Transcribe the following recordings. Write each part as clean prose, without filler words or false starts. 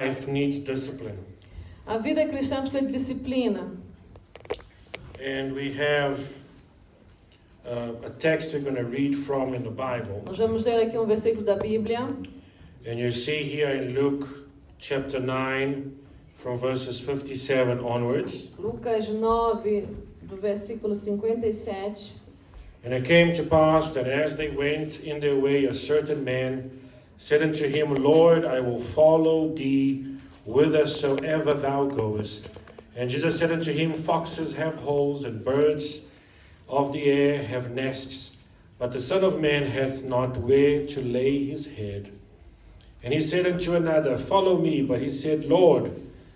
life needs discipline. A vida cristã precisa de disciplina. And we have a text we're going to read from in the Bible. Nós vamos ler aqui um versículo da Bíblia. And you see here in Luke chapter 9 from verses 57 onwards. Lucas 9, do versículo 57. And it came to pass that as they went in their way, a certain man said unto him, Lord, I will follow thee whithersoever thou goest. And Jesus said unto him, Foxes have holes, and birds of the air have nests, but the Son of Man hath not where to lay his head. And he said unto another, Follow me. But he said, Lord,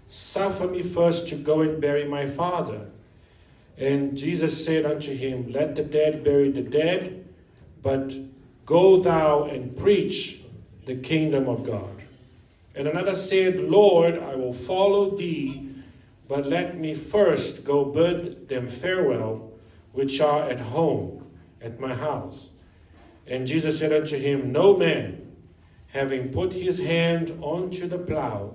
suffer me first to go and bury my father. And Jesus said unto him, Let the dead bury the dead, but go thou and preach the kingdom of God. And another said, Lord, I will follow thee, but let me first go bid them farewell, which are at home at my house. And Jesus said unto him, No man, having put his hand unto the plow,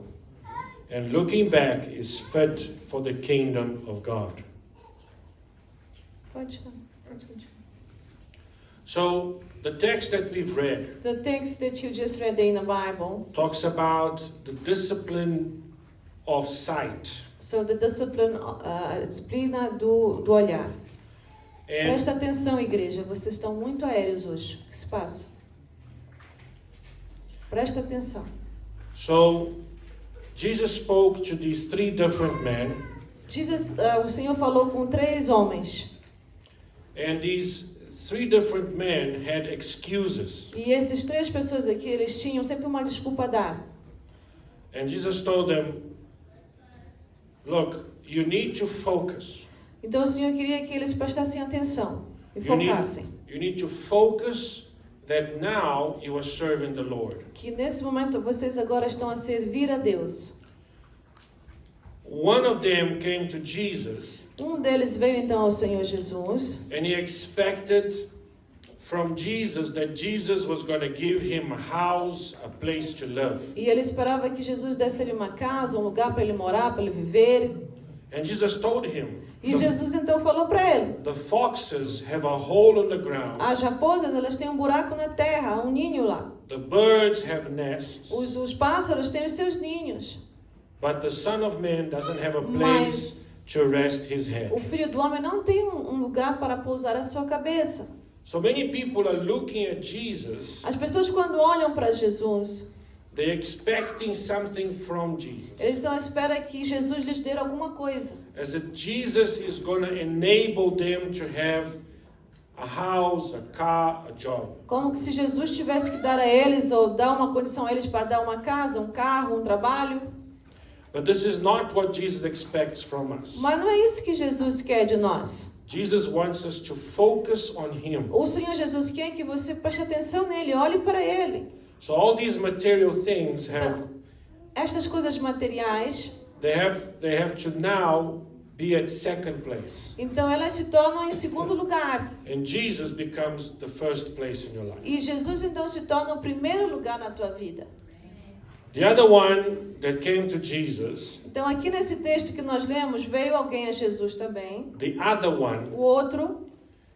and looking back, is fit for the kingdom of God. So, the text that we've read The text that you just read in the Bible, talks about the discipline of sight. so the discipline, a disciplina do olhar. And Presta atenção, igreja, vocês estão muito aéreos hoje. O que se passa? Presta atenção. so, Jesus spoke to these three different men, O Senhor falou com 3 homens. and these three different men had excuses. E esses 3 pessoas aqui, eles tinham sempre uma desculpa a dar. And Jesus told them, Look, you need to focus. Então o Senhor queria que eles prestassem atenção e You need, focassem. you need to focus that now you are serving the Lord. Que nesse momento vocês agora estão a servir a Deus. One of them came to Jesus, Um deles veio então ao Senhor Jesus. and he expected from Jesus that Jesus was going to give him a house, a place to live. E ele esperava que Jesus desse-lhe uma casa, um lugar para ele morar, para ele viver. And Jesus told him, E Jesus então falou para ele: the foxes have a hole in the ground, as raposas, elas têm um buraco na terra, um ninho lá. the birds have nests, Os pássaros têm os seus ninhos. but the Son of Man doesn't have a place to rest his O head. Filho do Homem não tem um lugar para pousar a sua cabeça. So many people are looking at Jesus, As pessoas quando olham para Jesus, they're expecting something from Jesus. eles estão à espera que Jesus lhes dê alguma coisa. As if Jesus is going to enable them to have a house, a car, a job. Como que se Jesus tivesse que dar a eles ou dar uma condição a eles para dar uma casa, um carro, um trabalho. But this is not what Jesus expects from us. Mas não é isso que Jesus quer de nós. Jesus wants us to focus on Him. O Senhor Jesus quer que você preste atenção nele, olhe para ele. So all these material things have, Estas coisas materiais, they have to now be at second place. então elas se tornam em segundo lugar. And Jesus becomes the first place in your life. E Jesus então se torna o primeiro lugar na tua vida. The other one that came to Jesus, Então aqui nesse texto que nós lemos, veio alguém a Jesus também. the other one O outro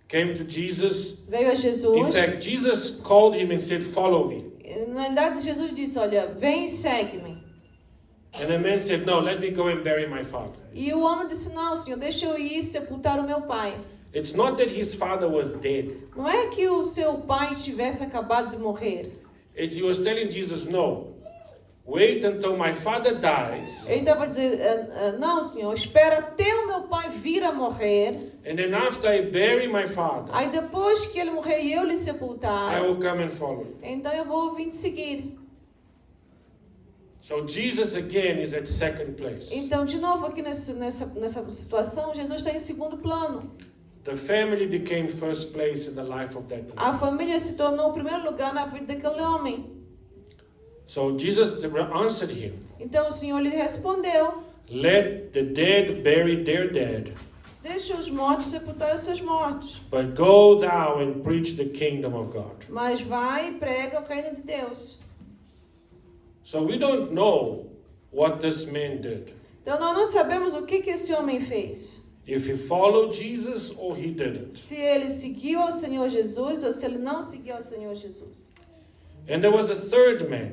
came to Jesus. veio a In Jesus. fact, Jesus called him and said, Follow me. Na realidade, Jesus disse, olha, vem e segue-me. And the man said, No, let me go and bury my father. E o homem disse, não, Senhor, deixa eu ir sepultar o meu pai. It's not that his father was dead. Não é que o seu pai tivesse acabado de morrer. He was telling Jesus, No, wait until my father dies. Ele estava dizendo, não, Senhor, espera até o meu pai vir a morrer. And then after I bury my father, Aí depois que ele morrer e eu lhe I sepultar, will come and follow you. então eu vou vir te seguir. So Jesus again is at second place. Então, de novo, aqui nessa situação, Jesus está em segundo plano. The family became first place in the life of that man. A família se tornou o primeiro lugar na vida daquele homem. So Jesus answered him, Então o Senhor lhe respondeu, Let the dead bury their dead, deixa os mortos sepultar os seus mortos. but go thou and preach the kingdom of God. Mas vai e prega o reino de Deus. So we don't know what this man did. Então nós não sabemos o que esse homem fez. If he followed Jesus or he didn't. Se ele seguiu ao Senhor Jesus ou se ele não seguiu ao Senhor Jesus. And there was a third man.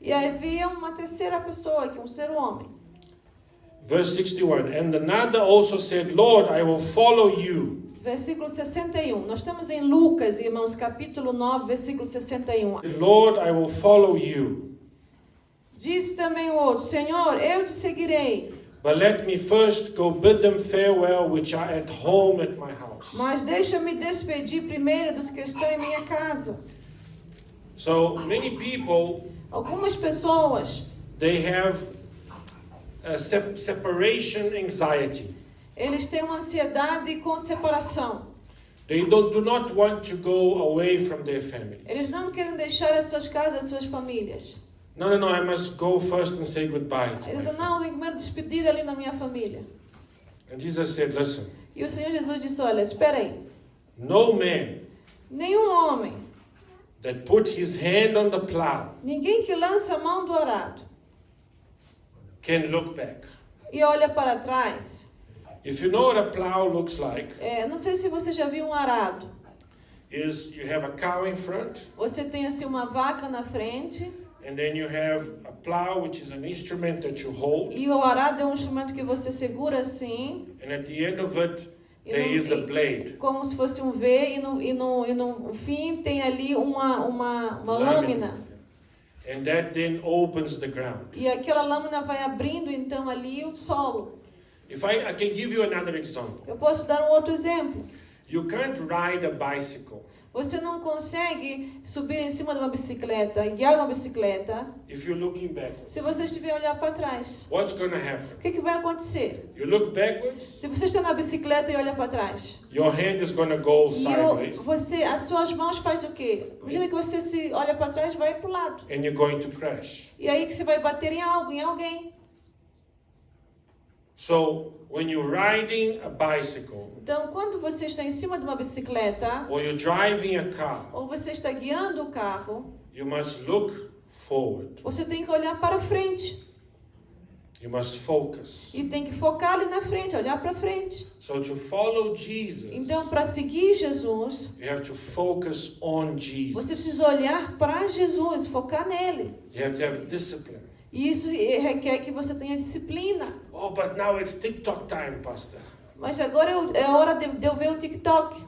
E havia uma terceira pessoa aqui, um ser homem. Verse 61. And another also said, Lord, I will follow you. Versículo 61. Nós estamos em Lucas, irmãos, capítulo 9, versículo 61. Lord, I will follow you. Disse também o outro, Senhor, eu te seguirei. But let me first go bid them farewell, which are at home at my house. Mas deixa-me despedir primeiro dos que estão em minha casa. So many people, Algumas pessoas, they have a separation anxiety. eles têm uma ansiedade com separação. They do not want to go away from their families. Eles não querem deixar as suas casas, as suas famílias. No, I must go first and say goodbye to my Eles dizem, family. não, eu tenho que primeiro despedir ali na minha família. And Jesus said, listen, E o Senhor Jesus disse, olha, espera aí. no man Nenhum homem, that put his hand on the plow ninguém que lança a mão do arado can look back. e olha para trás. If you know what a plow looks like, Não sei se você já viu um arado. is you have a cow in front, Você tem assim uma vaca na frente and then you have a plow, which is an instrument that you hold, e o arado é um instrumento que você segura assim, and at the end of it, e there is a blade. como se fosse um V, e no fim tem ali uma lâmina. And that then opens the ground. E aquela lâmina vai abrindo então ali o solo. If I can give you another example. Eu posso dar um outro exemplo. You can't ride a bicycle Você não consegue subir em cima de uma bicicleta e guiar uma bicicleta if you're looking backwards. se você estiver a olhar para trás. What's going to happen? O que vai acontecer? You look backwards, Se você está na bicicleta e olha para trás, your hand is going to go e sideways, as suas mãos faz o quê? À medida que você se olha para trás, vai para o lado. and you're going to crash. E aí que você vai bater em algo, em alguém. So, when you're riding a bicycle, Então, quando você está em cima de uma bicicleta, or you're driving a car, ou você está guiando o carro, you must look forward. você tem que olhar para frente. You must focus. E tem que focar ali na frente, olhar para frente. So to follow Jesus, Então, para seguir Jesus, you have to focus on Jesus. você precisa olhar para Jesus, focar nele. You have to have discipline. E isso requer que você tenha disciplina. Oh, but now it's TikTok time, Pastor. Mas agora é hora de eu ver o TikTok.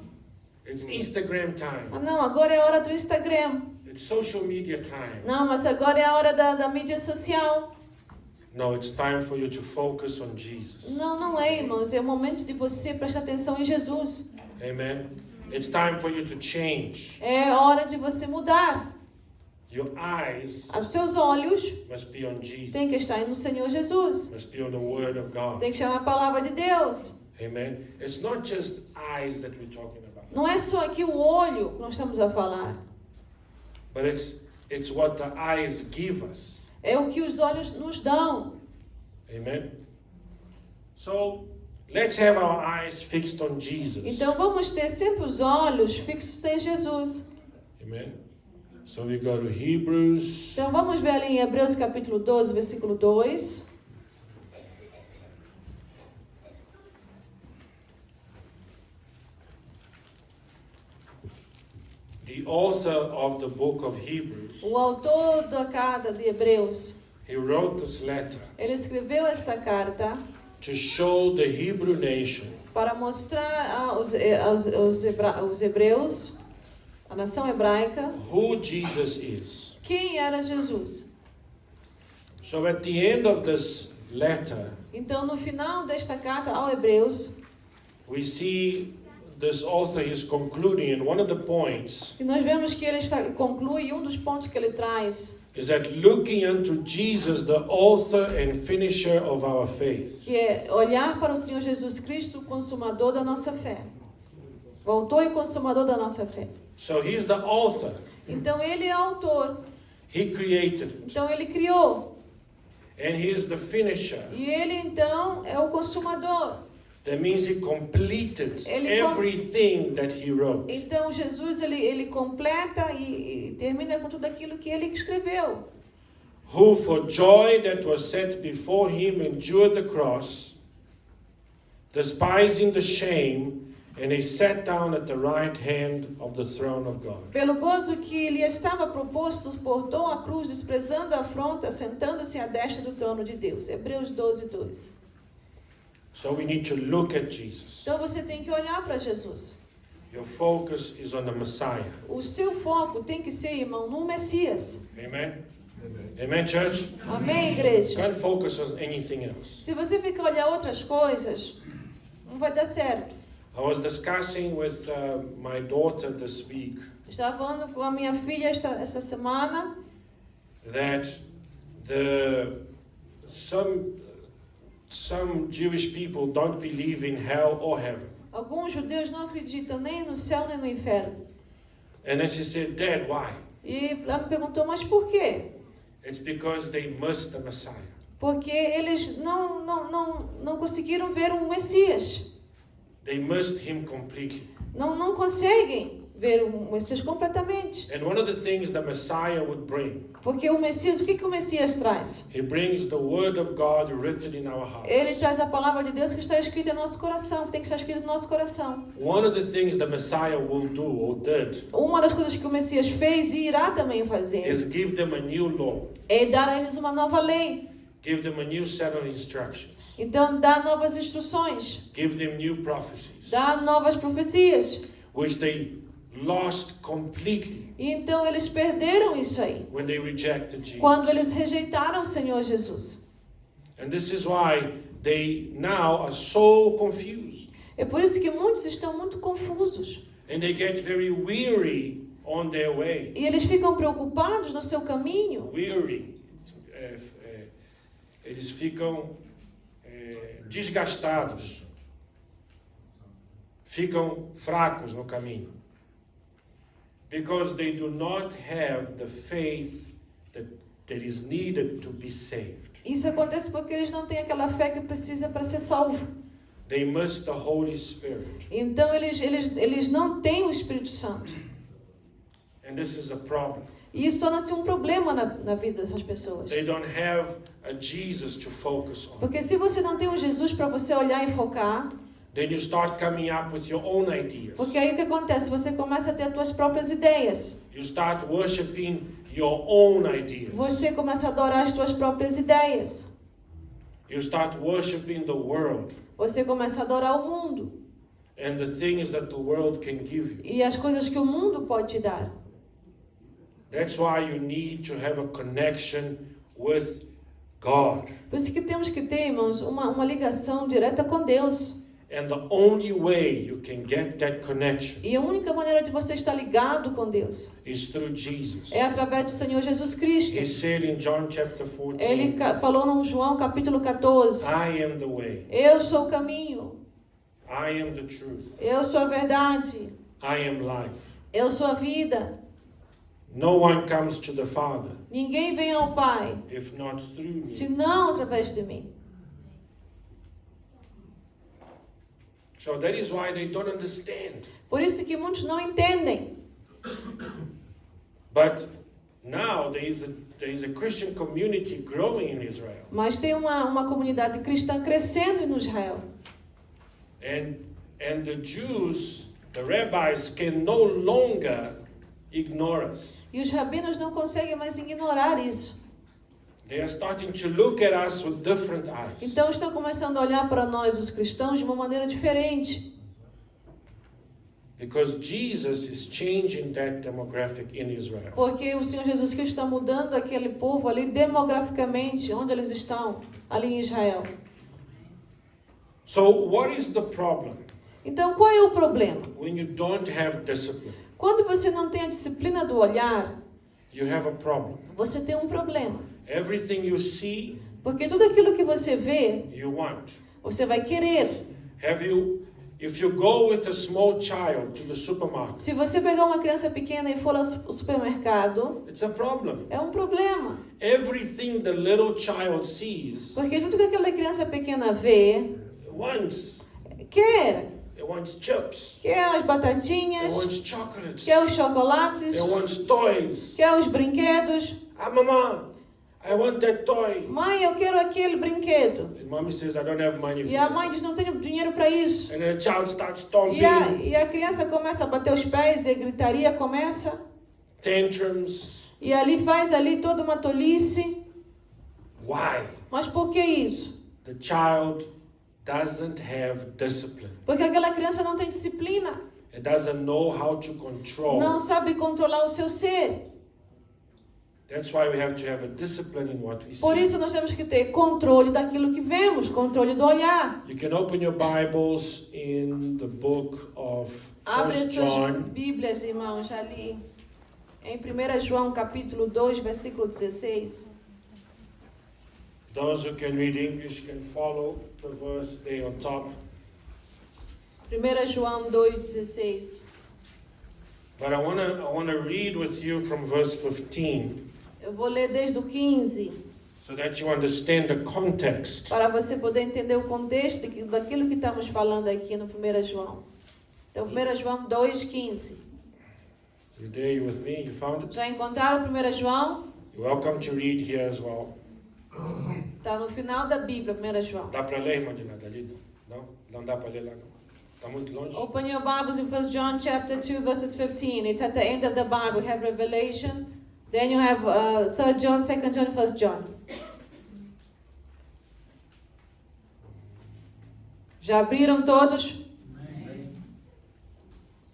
It's Instagram Ah, time. não, agora é a hora do Instagram. It's social media time. Não, mas agora é a hora da mídia social. No, it's time for you to focus on Jesus. Não, não é, irmãos. É o momento de você prestar atenção em Jesus. Amen. It's time for you to change. É hora de você mudar. Your eyes Os seus olhos must be on Jesus. têm que estar no Senhor Jesus. Must be on the Word of God. Tem que estar na palavra de Deus. Amen. It's not just eyes that we're talking about, Não é só aqui o olho que nós estamos a falar. but it's what the eyes give us. É o que os olhos nos dão. Amen. So let's have our eyes fixed on Jesus. Então vamos ter sempre os olhos fixos em Jesus. Amen. So we go to Hebrews. Então vamos ver ali em Hebreus capítulo 12, versículo 2. The author of the book of Hebrews, O autor da carta de Hebreus, he wrote this letter ele escreveu esta carta to show the Hebrew nation para mostrar aos hebreus, a nação hebraica, who Jesus is. quem era Jesus. So at the end of this letter, Então, no final desta carta ao Hebreus, we see this author is concluding, and one of the points e nós vemos que ele conclui, um dos pontos que ele traz, is that looking unto Jesus, the author and finisher of our faith. que é olhar para o Senhor Jesus Cristo, o consumador da nossa fé. O autor e consumador da nossa fé. So he's the author. Então, ele é autor. He created it. Então, ele criou. And he is the finisher. E ele, então, é o consumador. That means he completed Ele everything that he wrote. Então, Jesus, ele completa e termina com tudo aquilo que ele escreveu. who for joy that was set before him endured the cross, despising the shame, and he sat down at the right hand of the throne of God. Pelo gozo que lhe estava proposto, suportou a cruz, desprezando a afronta, sentando-se à destra do trono de Deus. Hebreus 12:2. So we need to look at Jesus. Então você tem que olhar para Jesus. Your focus is on the Messiah. O seu foco tem que ser, irmão, no Messias. Amen? Amen, church? Amém, igreja? Can't focus on anything else. Se você ficar olhar outras coisas, não vai dar certo. I was discussing with my daughter this week Estava falando com a minha filha esta semana that some Jewish people don't believe in hell or heaven. alguns judeus não acreditam nem no céu nem no inferno. And then she said, Dad, why? E ela me perguntou, mas por quê? It's because they missed the Messiah. Porque eles não conseguiram ver um Messias. They missed him completely. Não conseguem ver um Messias completamente. And one of the things the Messiah would bring, Porque o Messias, o que o Messias traz? he brings the word of God written in our Ele hearts. traz a palavra de Deus que está escrita em nosso coração, que tem que estar escrita no nosso coração. One of the things the Messiah will do or did Uma das coisas que o Messias fez e irá também fazer is give them a new law, é dar a eles uma nova lei. give them a new set of instructions, Então, dá novas instruções, give them new prophecies, dá novas profecias. which they lost completely E então eles perderam isso aí, when they rejected Jesus. quando eles rejeitaram o Senhor Jesus. And this is why they now are so confused. É por isso que muitos estão muito confusos. And they get very weary on their way. E eles ficam preocupados no seu caminho. Weary. Eles ficam desgastados. Ficam fracos no caminho. Because they do not have the faith that is needed to be saved. Isso acontece porque eles não têm aquela fé que precisa para ser salvo. They miss the Holy Spirit. Então eles não têm o Espírito Santo. And this is a problem. E isso torna-se um problema na vida dessas pessoas. They don't have a Jesus to focus on. Porque se você não tem um Jesus para você olhar e focar, Then you start coming up with your own ideas. porque aí o que acontece? Você começa a ter as suas próprias ideias. You start worshiping your own ideas. Você começa a adorar as suas próprias ideias. You start worshiping the world Você começa a adorar o mundo and the things that the world can give you. e as coisas que o mundo pode te dar. That's why you need to have a connection with God. Por isso que temos que ter, irmãos, uma ligação direta com Deus. And the only way you can get that connection E a única maneira de você estar ligado com Deus is through Jesus. é através do Senhor Jesus Cristo. He said in John chapter 14, Ele falou no João capítulo 14, I am the way, eu sou o caminho, I am the truth, eu sou a verdade, I am life. eu sou a vida. No one comes to the Father Ninguém vem ao Pai, if not through me. senão através de mim. So that is why they don't understand. Por isso que muitos não entendem. But now there is a Christian community growing in Israel. Mas tem uma comunidade cristã crescendo no Israel. And the Jews, the rabbis, can no longer ignore us. E os rabinos não conseguem mais ignorar isso. They are starting to look at us with different eyes. Então estão começando a olhar para nós, os cristãos, de uma maneira diferente. Because Jesus is changing that demographic in Israel. Porque o Senhor Jesus Cristo está mudando aquele povo ali demograficamente, onde eles estão, ali em Israel. So what is the problem Então qual é o problema? when you don't have discipline? Quando você não tem a disciplina do olhar, You have a problem. você tem um problema. Everything you see, Porque tudo aquilo que você vê, you want. você vai querer. If you go with a small child to the supermarket, Se você pegar uma criança pequena e for ao supermercado, it's a problem. é um problema. Everything the little child sees Porque tudo que aquela criança pequena vê, wants. quer. It wants chips. Quer as It batatinhas, wants chocolates. quer os chocolates, It wants toys. quer os brinquedos. Ah, mama, I want that toy. Mãe, eu quero aquele brinquedo. And mommy says, I don't have money for E a it. mãe diz, não tenho dinheiro para isso. And then the child starts stomping, E a criança começa a bater os pés e a gritaria começa. tantrums. E ali faz ali toda uma tolice. Why? Mas por que isso? The child doesn't have discipline. Porque aquela criança não tem disciplina. It doesn't know how to control. Não sabe controlar o seu ser. That's why we have to have a discipline in what we Por see. isso nós temos que ter controle daquilo que vemos, controle do olhar. You can open your Bibles in the book of Abre 1 as suas John. Bíblias, irmãos, ali. Em 1 João capítulo 2, versículo 16. Those who can read English can follow the verse there on top. 1 João 2,16. But I wanna read with you from verse 15 Eu vou ler desde o 15, so that you understand the context. para você poder entender o contexto daquilo que estamos falando aqui no 1 João. Então, 1 João 2,15. You there? You with me? You found it? Já encontraram 1 João? You're welcome to read here as well. Está no final da Bíblia, 1 João. Dá para ler, Madina? Dalida? Não? Não dá para ler lá, não? Está muito longe? Open your Bibles in 1 John chapter 2, verses 15. It's at the end of the Bible. You have Revelation. Then you have 3 John, 2 John, 1 John. Já abriram todos?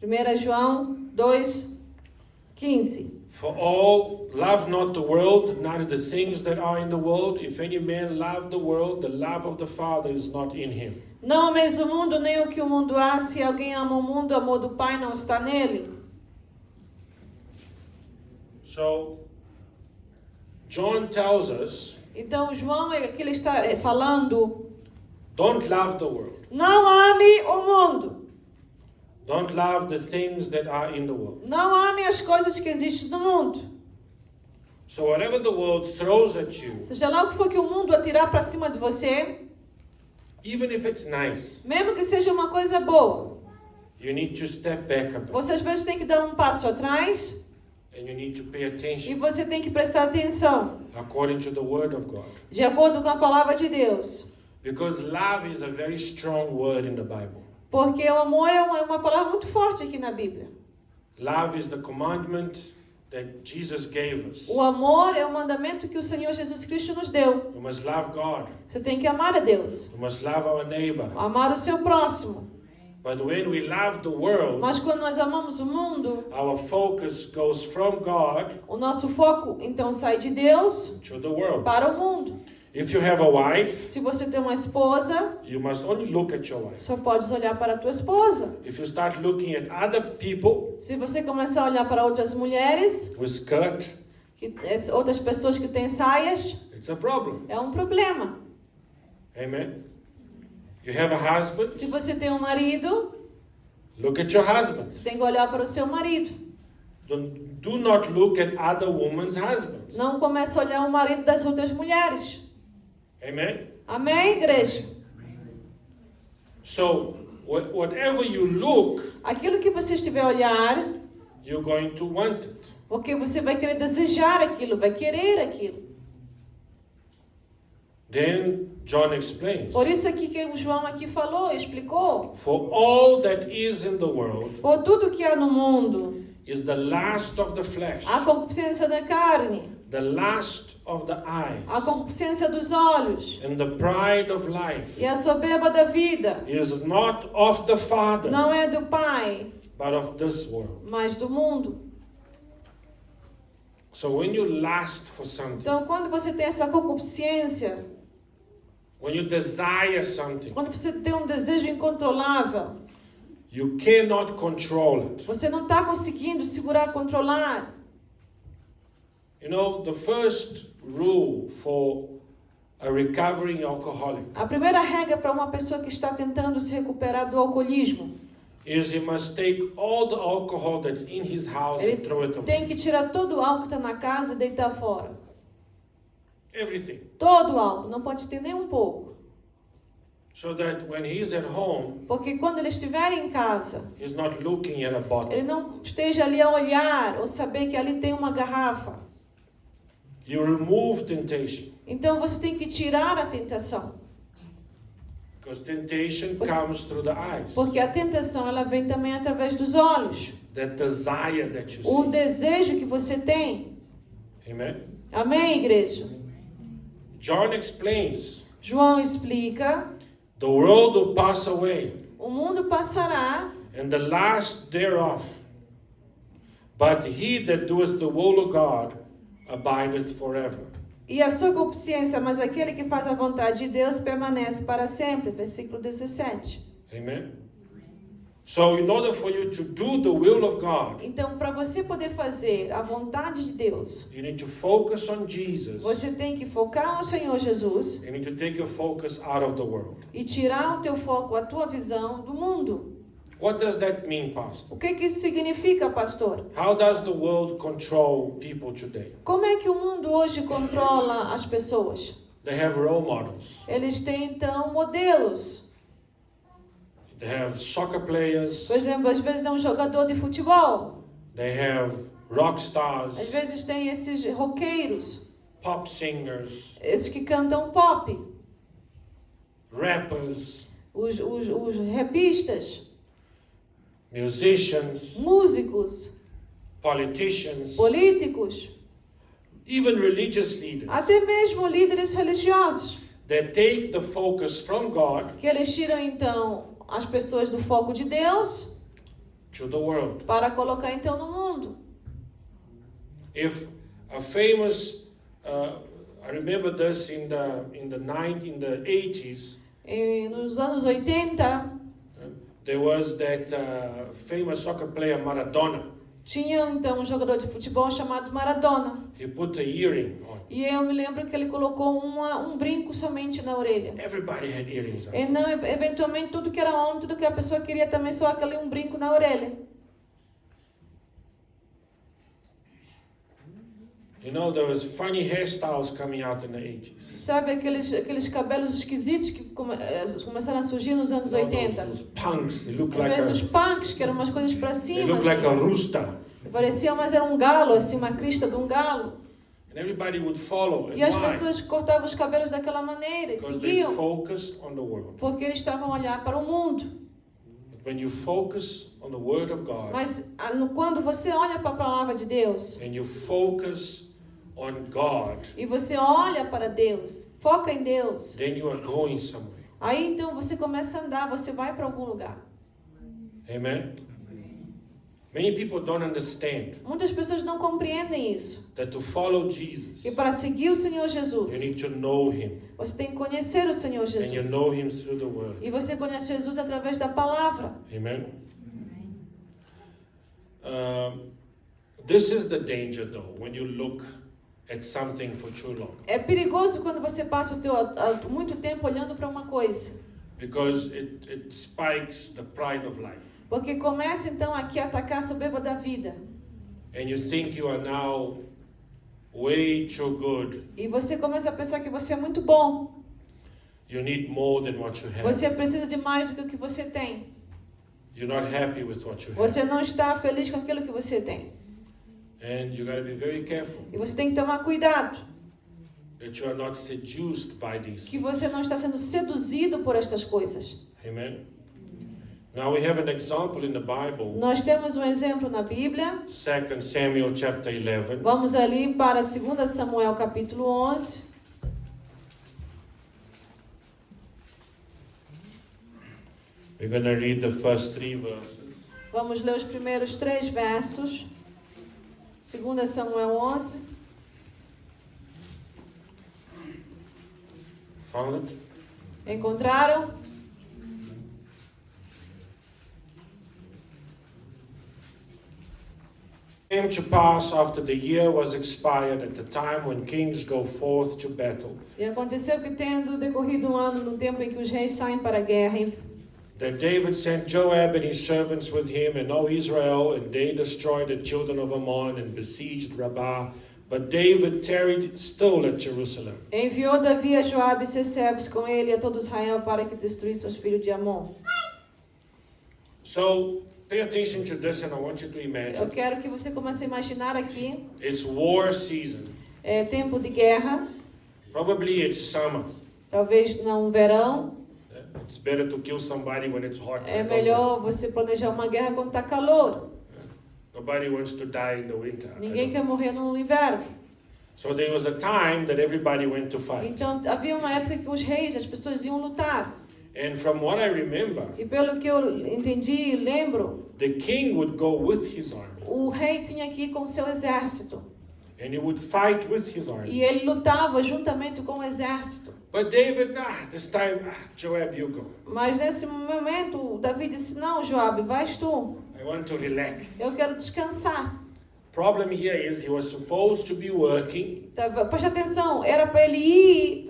1 João 2, 15. For all love not the world, neither the things that are in the world. If any man love the world, the love of the Father is not in him. Não ameis o mundo, nem o que o mundo há. Se alguém ama o mundo, o amor do Pai não está nele. So, John tells us, Então, João, aqui ele está falando, don't love the world. não ame o mundo. Don't love the things that are in the world. Não ame as coisas que existem no mundo. So whatever the world throws at you, Seja lá o que for que o mundo atirar para cima de você, even if it's nice, mesmo que seja uma coisa boa, you need to step back a bit. você às vezes tem que dar um passo atrás And you need to pay e attention você tem que prestar atenção, according to the Word of God. de acordo com a palavra de Deus. Because love is a very strong word in the Bible. Porque o amor é uma palavra muito forte aqui na Bíblia. Love is the commandment that Jesus gave us. O amor é o mandamento que o Senhor Jesus Cristo nos deu. We must love God. Você tem que amar a Deus, We must love our neighbor. amar o seu próximo. But when we love the world, Mas quando nós amamos o mundo, our focus goes from God o nosso foco então sai de Deus to the world. para o mundo. If you have a wife, Se você tem uma esposa, you must only look at your wife. só pode olhar para a tua esposa. If you start looking at other people Se você começar a olhar para outras mulheres, with skirt, outras pessoas que têm saias, it's a problem. é um problema. Amen. You have a husband, Se você tem um marido, look at your husband. você tem que olhar para o seu marido. Do not look at other women's husbands. Não comece a olhar o marido das outras mulheres. Amen. Amém, igreja? So, whatever you look, Aquilo que você estiver a olhar, you're going to want it. porque você vai querer desejar aquilo, vai querer aquilo. Then John explains, Por isso aqui que o João aqui falou, explicou. for all that is in the world Por tudo que há no mundo, is the lust of the flesh, a concupiscência da carne, the lust of the a eyes, concupiscência dos olhos and the pride of life e a soberba da vida. is not of the Father, Não é do Pai, but of this world. mas do mundo. So when you lust for something, Então, quando você tem essa concupiscência, when you desire something, quando você tem um desejo incontrolável, you cannot control it. você não está conseguindo segurar, controlar. You know, the first rule for a recovering alcoholic A primeira regra para uma pessoa que está tentando se recuperar do alcoolismo, is he must take all the alcohol that's in his house and throw it ele away. tem que tirar todo o álcool que está na casa e deitar fora. Everything. Todo o álcool, não pode ter nem um pouco. So that when he's at home, Porque quando ele estiver em casa, he's not looking at a bottle. ele não esteja ali a olhar ou saber que ali tem uma garrafa. You remove temptation. Então você tem que tirar a tentação. Because temptation comes through the eyes. Porque a tentação ela vem também através dos olhos. That desire that you O see. desejo que você tem. Amen. Amém, igreja? John explains, João explica, the world will pass away, o mundo passará, and the last thereof. But he that doeth the will of God abideth forever. e a sua consciência, mas aquele que faz a vontade de Deus permanece para sempre. Versículo 17. Amen. So in order for you to do the will of God, Então, para você poder fazer a vontade de Deus, you need to focus on Jesus. você tem que focar no Senhor Jesus You need to take your focus out of the world. e tirar o teu foco, a tua visão do mundo. What does that mean, Pastor? O que isso significa, pastor? How does the world control people today? Como é que o mundo hoje controla as pessoas? They have role models. Eles têm, então, modelos. They have soccer players. Por exemplo, às vezes é um jogador de futebol. They have rock Às stars, vezes tem esses roqueiros, pop singers, esses que cantam pop, rappers, os rapistas, musicians, músicos, politicians, políticos, even religious leaders até mesmo líderes religiosos, that take the focus from God que eles tiram então as pessoas do foco de Deus to the world. para colocar então no mundo. If a famous, I remember this in the 80s. Nos anos 80, There was that famous soccer player Maradona. tinha então um jogador de futebol chamado Maradona. He put a earring on. E eu me lembro que ele colocou um brinco somente na orelha. Everybody had earrings on. E não, eventualmente, tudo que era homem, tudo que a pessoa queria também, só aquele um brinco na orelha. You know, there was funny hairstyles coming out in the 80s. Sabe aqueles cabelos esquisitos que começaram a surgir nos anos You know, 80? those punks, they look Às like vezes os a, punks, que eram umas coisas para they cima, look like a assim. rooster. Parecia, mas era um galo, assim, uma crista de um galo. And everybody would follow. E as And why? pessoas cortavam os cabelos daquela maneira e Because they seguiam, focused on the world. porque eles estavam a olhar para o mundo. But when you focus on the word of God, Mas quando você olha para a palavra de Deus, and you focus on God, e você olha para Deus, foca em Deus, then you are going somewhere. aí então você começa a andar, você vai para algum lugar. Amen? Many people don't understand Muitas pessoas não compreendem isso. that to follow Jesus, E para seguir o Senhor you Jesus, need to know Him. você tem que conhecer o Senhor And you Jesus. know Him through the Word. E você conhece Jesus através da palavra. Amen? This is the danger though, when you look at something for too long. É perigoso quando você passa muito tempo olhando para uma coisa. Because it spikes the pride of life. Porque começa então aqui a atacar a soberba da vida. And you think you are now way too good. E você começa a pensar que você é muito bom. You need more than what you have. Você precisa de mais do que o que você tem. You're not happy with what you have. Você não está feliz com aquilo que você tem. And you got to be very careful E você tem que tomar cuidado. that you are not seduced by these Que things. você não está sendo seduzido por estas coisas. Amen. Now we have an example in the Bible, Nós temos um exemplo na Bíblia. 2 Samuel chapter 11. Vamos ali para 2 Samuel capítulo 11. We're going to read the first 3 verses. Vamos ler os primeiros 3 versos. 2 Samuel 11. Found it? Encontraram? It came to pass after the year was expired, at the time when kings go forth to battle, E aconteceu que, tendo decorrido um ano no tempo em que os reis saem para a guerra, that David sent Joab and his servants with him and all Israel, and they destroyed the children of Ammon and besieged Rabbah. But David tarried still at Jerusalem. enviou Davi a Joabe e seus servos com ele e a todo Israel para que destruísse os filhos de Amon. So pay attention to this, and I want you to Eu imagine quero que você comece a imaginar aqui, it's war season. É tempo de guerra, Probably it's summer. talvez não verão. It's better to kill somebody when it's hot. É I don't melhor você planejar uma guerra quando está calor. know. Nobody wants to die in the winter. I Ninguém don't- quer morrer no inverno. So there was a time that everybody went to fight. Então havia uma época que os reis, as pessoas iam lutar. And from what I remember, E pelo que eu entendi e lembro, the king would go with his army. o rei tinha que ir com seu exército. And he would fight with his E army. ele lutava juntamente com o exército. But David, this time, Joab, you go. Mas nesse momento, Davi disse, não, Joabe, vais tu. I want to relax. Eu quero descansar. Problem here is he was supposed to be working. Preste atenção, era para ele ir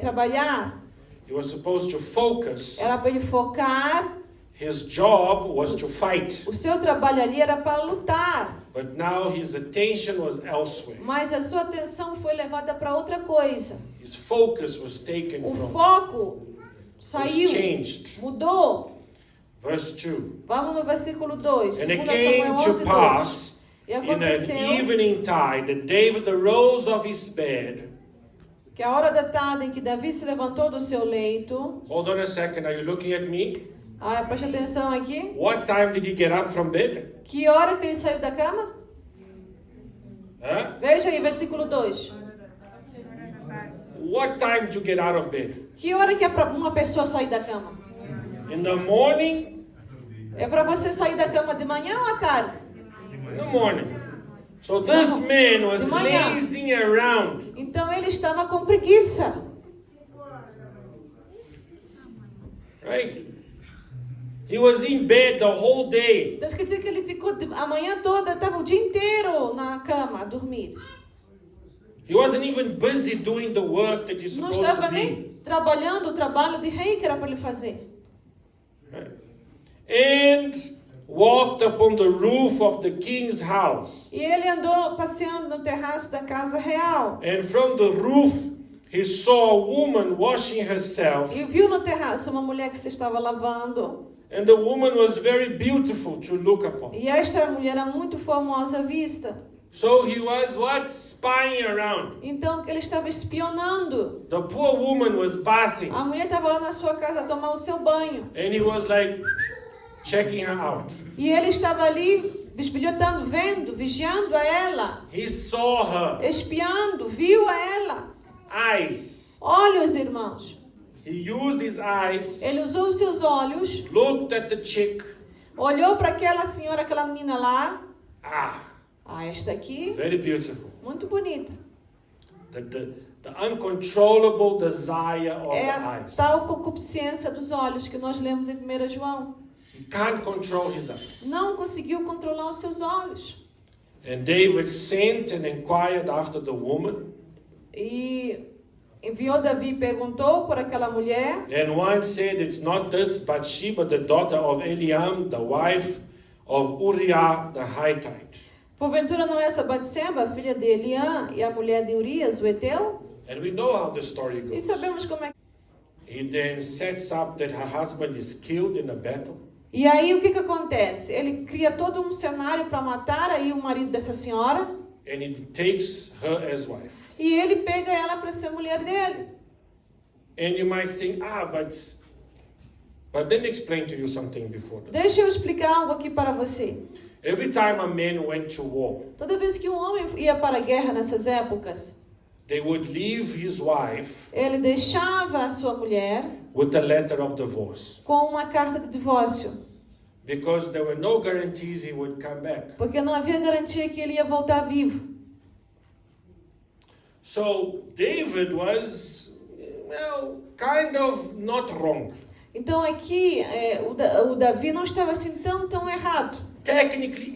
trabalhar. He was supposed to focus. Era para ele focar. His job was to fight. O seu trabalho ali era para lutar. But now his attention was elsewhere. Mas a sua atenção foi levada para outra coisa. His focus was taken O from, foco was saiu, changed. mudou. Verse 2. Vamos no versículo 2. And it 2 came Samuel to 11, 2. pass E in an aconteceu evening tide that David arose of his bed. que a hora da tarde em que Davi se levantou do seu leito. Hold on a second, are you looking at me? Preste atenção aqui. What time did he get up from bed? Que hora que ele saiu da cama? Huh? Veja aí, versículo 2. What time to get out of bed? Que hora que é para uma pessoa sair da cama? In the morning? É para você sair da cama de manhã ou à tarde? In the morning. So this man was De manhã. lazing around. Então ele estava com preguiça. Right? He was in bed the whole day. Então quer dizer que ele ficou a manhã toda, estava o dia inteiro na cama a dormir. He wasn't even busy doing the work that he's Não supposed estava to be. nem trabalhando o trabalho de rei que era para ele fazer. Right? And walked upon the roof of the king's house. E ele andou passeando no terraço da casa real. And from the roof he saw a woman washing herself. E viu no terraço uma mulher que se estava lavando. And the woman was very beautiful to look upon. E esta mulher era muito formosa à vista. So he was what? Spying around. Então ele estava espionando. The poor woman was bathing. A mulher estava lá na sua casa a tomar o seu banho. And he was like checking her out. E ele estava ali bisbilhotando, vendo, vigiando a ela. He saw her Espiando, viu a ela. eyes. Olhos, irmãos. He used his eyes, Ele usou os seus olhos, looked at the chick. olhou para aquela senhora, aquela menina lá. Esta aqui, Very beautiful. muito bonita. The uncontrollable desire of É the a eyes. tal concupiscência dos olhos que nós lemos em 1 João. He can't control his eyes. Não conseguiu controlar os seus olhos. And David sent and inquired after the woman. E enviou Davi e perguntou por aquela mulher. And one said, it's not this Bathsheba, the daughter of Eliam, the wife of Uriah the Hittite. Porventura não é essa Batseba, filha de Eliã e a mulher de Urias, o Eteu? And we know how the story E goes. sabemos como é. He then sets up that her husband is killed in a battle. E aí o que acontece? Ele cria todo um cenário para matar aí o marido dessa senhora. And he takes her as wife. E ele pega ela para ser mulher dele. And you might think, but let me explain to you something before this. Deixa eu explicar algo aqui para você. Every time a man went to war, Toda vez que um homem ia para a guerra nessas épocas, they would leave his wife ele deixava a sua mulher with a letter of divorce. com uma carta de divórcio. Because there were no guarantees he would come back. Porque não havia garantia que ele ia voltar vivo. So David was, kind of not wrong. Então aqui o Davi não estava assim tão errado. Technically,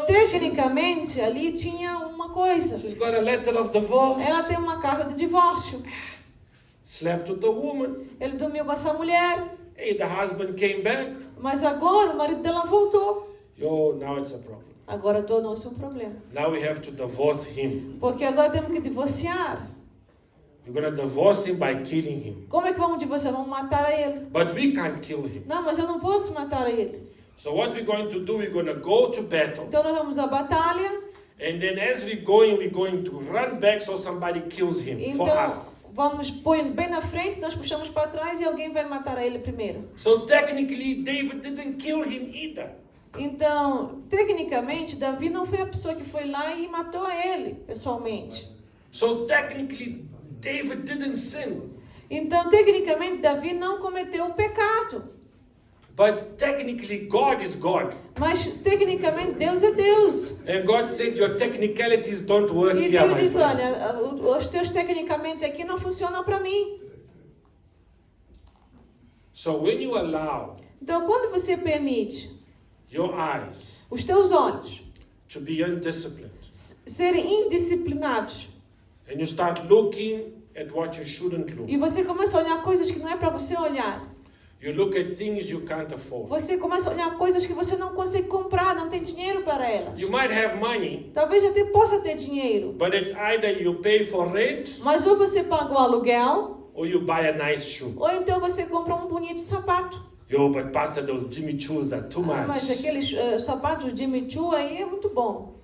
Tecnicamente ali tinha uma coisa. she's got a letter of divorce. Ela tem uma carta de divórcio. Slept with the woman. Ele dormiu com essa mulher. Hey, the husband came back. Mas agora o marido dela voltou. Now it's a problem. Agora tornou-se um problema. Now we have to divorce him. Porque agora temos que divorciar. We're going to divorce him by killing him. Como é que vamos divorciar? Vamos matar ele. But we can't kill him. Não, mas eu não posso matar ele. So what we're going to do, we're going to go to battle. Então nós vamos à batalha. And then as we're going to run back so somebody kills him for Então, us. vamos pôr bem na frente, nós puxamos para trás e alguém vai matar ele primeiro. So technically, David didn't kill him either. Então, tecnicamente, Davi não foi a pessoa que foi lá e matou a ele, pessoalmente. So technically, David didn't sin. Então, tecnicamente, Davi não cometeu o pecado. But technically, God is God. Mas, tecnicamente, Deus é Deus. And God said, your technicalities don't work E here, Deus my disse, friend. olha, os teus tecnicamente aqui não funcionam para mim. So when you allow Então, quando você permite your eyes os teus olhos to be undisciplined, serem indisciplinados, and you start looking at what you shouldn't look, e você começa a olhar coisas que não é para você olhar, you look at things you can't afford. você começa a olhar coisas que você não consegue comprar, não tem dinheiro para elas. You might have money, Talvez até possa ter dinheiro, but it's either you pay for rent mas ou você paga o aluguel, or you buy a nice shoe. ou então você compra um bonito sapato. Yo, but Pastor, those Jimmy Choos are too Mas much. aqueles sapatos Jimmy Choo aí é muito bom.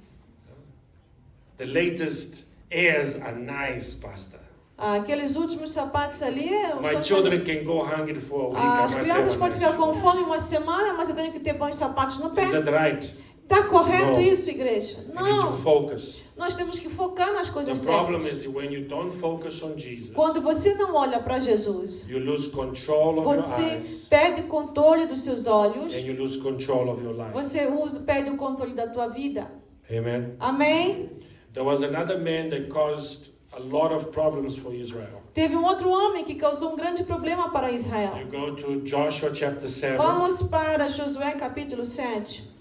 The latest Airs are nice, Pastor. Aqueles últimos sapatos ali My children can go hungry for a week. I As must crianças have a podem nice ficar com shoe. fome uma semana, mas eu tenho que ter bons sapatos no pé. Is that right? Está correto No. isso, igreja? You need to Não. focus. Nós temos que focar nas The coisas problem certas. is when you don't focus on Jesus, Quando você não olha para Jesus, you lose control of your você eyes perde o controle dos seus olhos, and you lose control of your life. você perde o controle da tua vida. Amen. Amém? There was another man that caused a lot of problems for Israel. Teve um outro homem que causou um grande problema para Israel. You go to Joshua chapter 7. Vamos para Josué capítulo 7.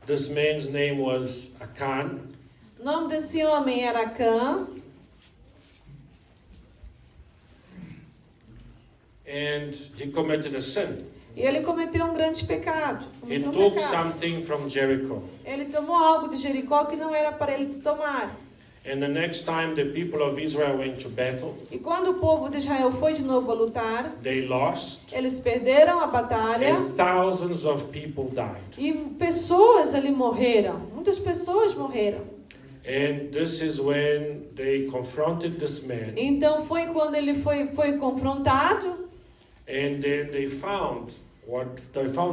This man's name was Achan. O nome desse homem era Acã. And he committed a sin. E ele cometeu um grande pecado. He Cometeu um took pecado. something from Jericho. Ele tomou algo de Jericó que não era para ele tomar. And the next time the people of Israel went to battle, E quando o povo de Israel foi de novo a lutar, they lost eles perderam a batalha and thousands of people died. e pessoas ali morreram. Muitas pessoas morreram. And this is when they confronted this man. Então foi quando ele foi confrontado And then they found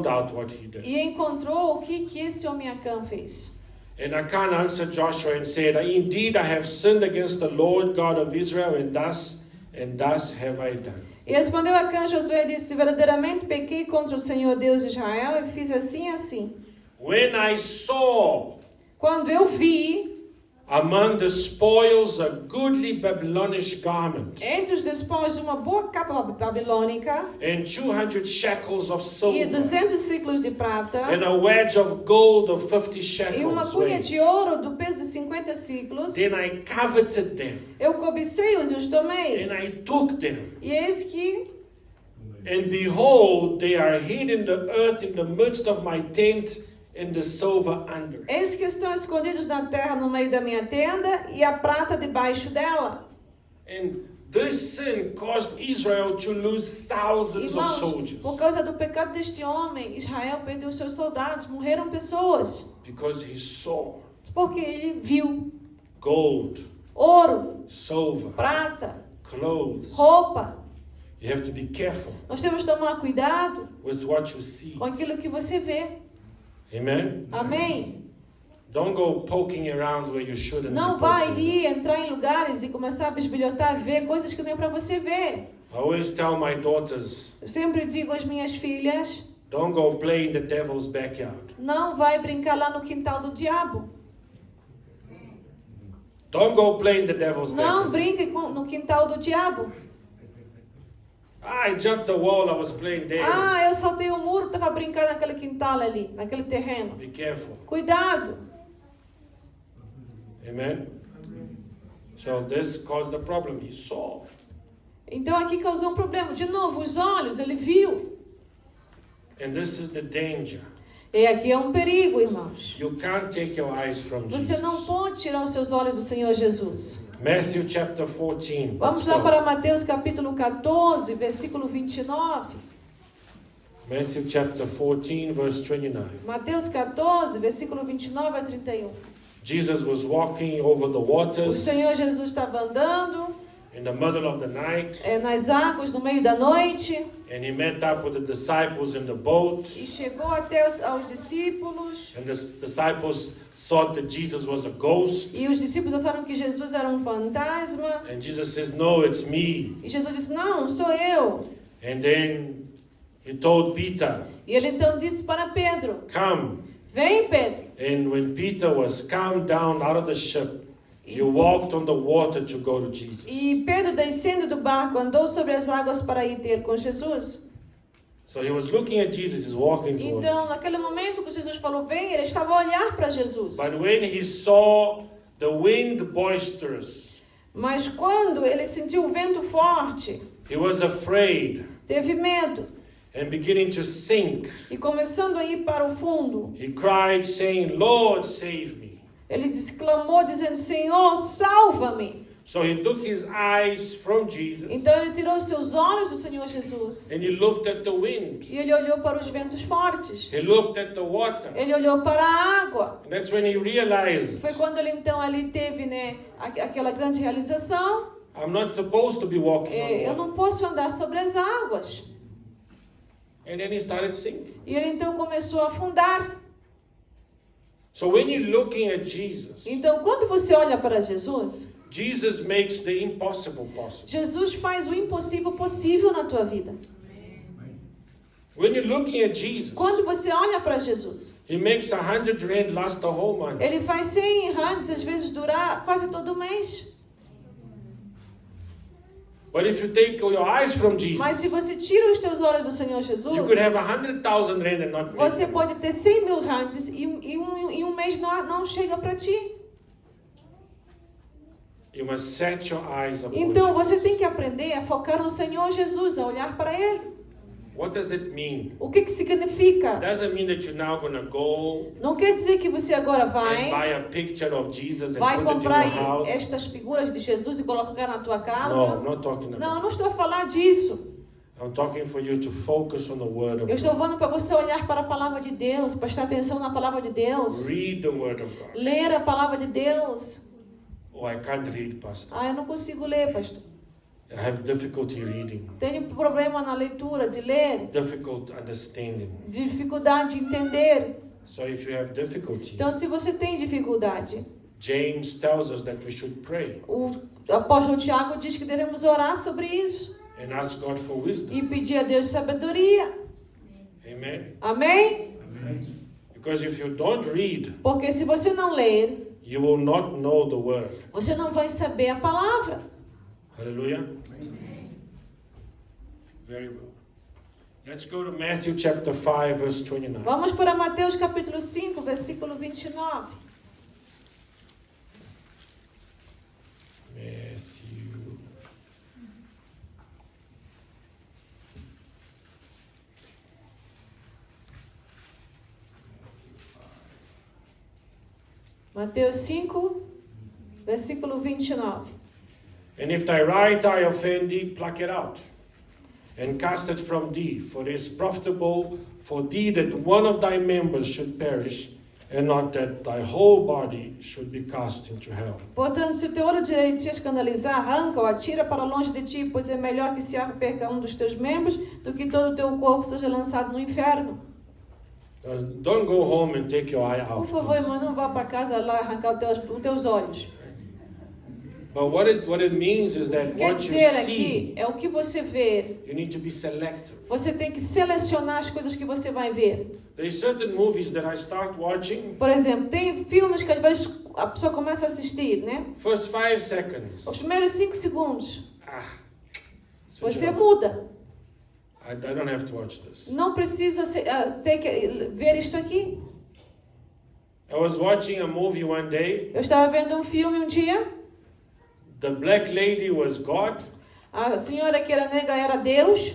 out what he did. e encontrou o que esse homem Acã fez. And Achan answered Joshua and said, Indeed, I have sinned against the Lord God of Israel, and thus have I done. E respondeu Acã a Josué e disse: verdadeiramente pequei contra o Senhor Deus de Israel e fiz assim e assim. When I saw Quando eu vi among the spoils a goodly Babylonish garment, entre os despojos uma boa capa babilônica and 200 shekels of e silver, 200 ciclos de prata and a wedge of gold of 50 e uma shekels cunha weight, de ouro do peso de 50 ciclos, then I coveted them, eu cobicei-os e os tomei. and I took them. E eis que, And behold, they are hid in the earth in the midst of my tent, and the silver under. eis que estão escondidos na terra no meio da minha tenda e a prata debaixo dela. And this sin caused Israel to lose thousands of Irmãos, soldiers por causa do pecado deste homem, Israel perdeu seus soldados, morreram pessoas. because he saw Porque ele viu gold, ouro, silver, prata, clothes. roupa. You have to be careful Nós temos que tomar cuidado with what you see. com aquilo que você vê. Amen? Amém? Don't go poking around where you shouldn't Não be vai poking. ali entrar em lugares e começar a bisbilhotar, ver coisas que não é para você ver. I always tell my daughters, Eu sempre digo às minhas filhas, don't go play in the devil's backyard. não vai brincar lá no quintal do diabo. Don't go play in the devil's Não backyard. brinque no quintal do diabo. I jumped the wall, I was playing there. Ah, eu saltei o muro, estava brincando naquele quintal ali, naquele terreno. Be careful. Cuidado. Amen? So this caused the problem. He saw. Então aqui causou um problema. De novo, os olhos, ele viu. And this is the danger. E aqui é um perigo, irmãos. You can't take your eyes from Você não Jesus. pode tirar os seus olhos do Senhor Jesus. Matthew chapter 14. Vamos Let's lá go. para Mateus capítulo 14, versículo 29. Matthew chapter 14, verse 29. Mateus 14, versículo 29 a 31. Jesus was walking over the O waters Senhor Jesus estava andando in the middle of the night, nas águas no meio da noite and he met up with the disciples in the boat, e chegou até aos discípulos. and the disciples thought that Jesus was a ghost, E os discípulos acharam que Jesus era um fantasma. and Jesus says, "No, it's me." E Jesus disse, não, sou eu. And then he told Peter, E ele então disse para Pedro, "Come." vem Pedro. And when Peter was calmed down out of the ship, he walked on the water to go to Jesus. E Pedro, descendo do barco, andou sobre as águas para ir ter com Jesus. So he was looking at Jesus, he's walking towards Então, him. naquele momento que Jesus falou, vem, ele estava a olhar para Jesus. But when he saw the wind boisterous, Mas quando ele sentiu o vento forte, he was afraid teve medo. and beginning to sink. E começando a ir para o fundo, He cried, saying, "Lord, save me." ele clamou dizendo, Senhor, salva-me. So he took his eyes from Jesus Então ele tirou seus olhos do Senhor Jesus. and he looked at the wind. E ele olhou para os ventos fortes. He looked at the water. Ele olhou para a água. And that's when he realized, Foi quando ele então ali teve, aquela grande realização. I'm not supposed to be walking on Eu water. não posso andar sobre as águas. And then he started sinking. E ele então começou a afundar. So when you're looking at Jesus, Então, quando você olha para Jesus, Jesus makes the impossible possible. Jesus faz o impossível possível na tua vida. When you're looking at Jesus, Quando você olha para Jesus, he makes 100 rand last the whole month. ele faz 100 rands, às vezes durar quase todo mês. But if you take your eyes from Mas Jesus, se você tira os teus olhos do Senhor you Jesus, could have 100,000 rand and not make você it. pode ter 100 mil rands e um mês não chega para ti. You must set your eyes upon Então Jesus. você tem que aprender a focar no Senhor Jesus, a olhar para Ele. What does it mean? O que significa? Doesn't mean that you're now going to go Não quer dizer que você agora and vai buy a picture of Jesus and vai put it in comprar your house. estas figuras de Jesus e colocar na tua casa. No, I'm not talking Não, about. eu não estou a falar disso. I'm talking for you to focus on the Word of Eu estou God. falando para você olhar para a palavra de Deus, prestar atenção na palavra de Deus, Read the Word of God. ler a palavra de Deus. Oh, I can't read, Pastor. Eu não consigo ler, pastor. I have difficulty reading, Tenho problema na leitura, de ler, difficult understanding. dificuldade de entender. So if you have difficulty, Então, se você tem dificuldade, James tells us that we should pray o apóstolo Tiago diz que devemos orar sobre isso and ask God for wisdom. e pedir a Deus sabedoria. Amen. Amém? Because if you don't read, Porque se você não ler, you will not know the Word. você não vai saber a palavra. Hallelujah. Very well. Let's go to Matthew chapter 5, verse 29. Vamos para Mateus capítulo 5, versículo 29. Matthew. Mateus 5, versículo 29. And if thy right eye offend thee, pluck it out, and cast it from thee. For it is profitable for thee that one of thy members should perish, and not that thy whole body should be cast into hell. Portanto, se o teu olho direito te escandalizar, arranca-o, atira para longe de ti, pois é melhor que se perca um dos teus membros do que todo o teu corpo seja lançado no inferno. Don't go home and take your eye Por out. favor, irmão, não vá para casa lá arrancar os teus olhos. But what it means is O that que quer what you dizer see, aqui é o que você vê. you need to be selective. Você tem que selecionar as coisas que você vai ver. There's certain movies that I start watching, Por exemplo, tem filmes que às vezes a pessoa começa a assistir, né? first 5 seconds. Os primeiros 5 segundos, Switch você it off. muda. I don't have to watch this. Não precisa ter que ver isto aqui. I was watching a movie one day. Eu estava vendo um filme um dia. The black lady was God. A senhora que era negra era Deus.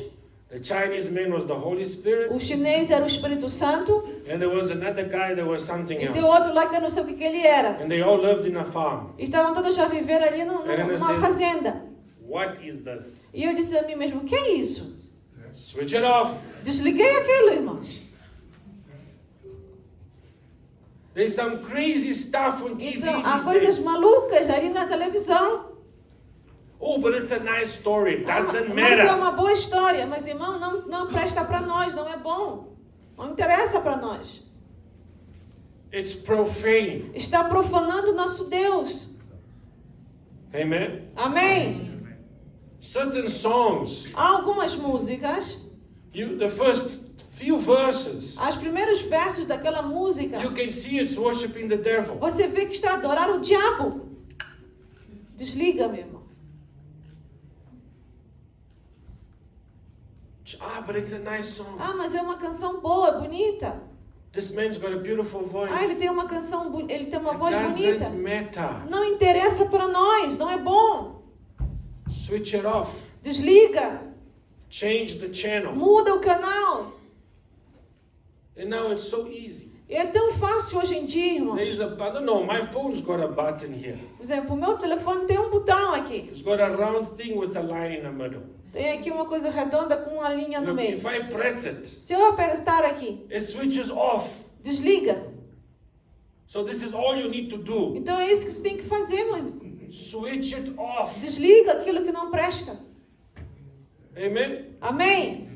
The Chinese man was the Holy Spirit. O chinês era o Espírito Santo. And there was another guy that was something E tem else. outro lá que eu não sei o que ele era. And they all lived in a farm. E estavam todos a viver ali numa fazenda. What is this? E eu disse a mim mesmo, o que é isso? Switch it off. Desliguei aquilo, irmãos. There's some crazy stuff on TV Então, há these coisas days. malucas ali na televisão. Oh, but it's a nice story. It doesn't Mas é matter. uma boa história. Mas, irmão, não presta para nós, não é bom. Não interessa para nós. It's profane. Está profanando o nosso Deus. Amen. Amém? Certain songs, Há algumas músicas, the first few verses, os primeiros versos daquela música, you can see it's worshiping the devil. você vê que está a adorar o diabo. Desliga, meu irmão. Ah, but it's a nice song. Ah, mas é uma canção boa, bonita. This man's got a beautiful voice. Ah, ele tem uma canção, ele tem uma voz Doesn't bonita. matter. Não interessa para nós, não é bom. Switch it off. Desliga, Change the channel. muda o canal. And now it's so easy. É tão fácil hoje em dia, irmãos. There's I don't know, my phone's got a button here. Por exemplo, o meu telefone tem um botão aqui. It's got a round thing with a line in the middle. Tem aqui uma coisa redonda com uma linha no Look, meio. if I press it, Se eu apertar aqui, it switches off. desliga. So this is all you need to do. Então é isso que você tem que fazer, mãe. Switch it off. Desliga aquilo que não presta. Amen. Amém?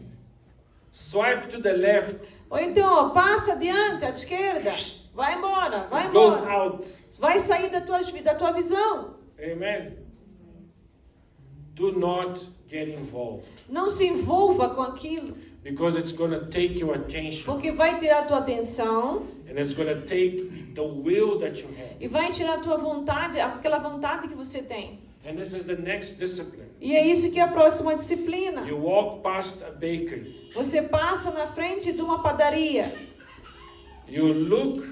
Swipe to the left. Ou então, ó, passa adiante, à esquerda. Vai embora, vai Goes embora. out. Vai sair da tua visão. Amen. Do not get involved Não se envolva com aquilo, because it's going to take your attention porque vai tirar a tua atenção and it's going to take the will that you have. e vai tirar a tua vontade, aquela vontade que você tem. And this is the next discipline. E é isso que é a próxima disciplina. You walk past a bakery. Você passa na frente de uma padaria. You look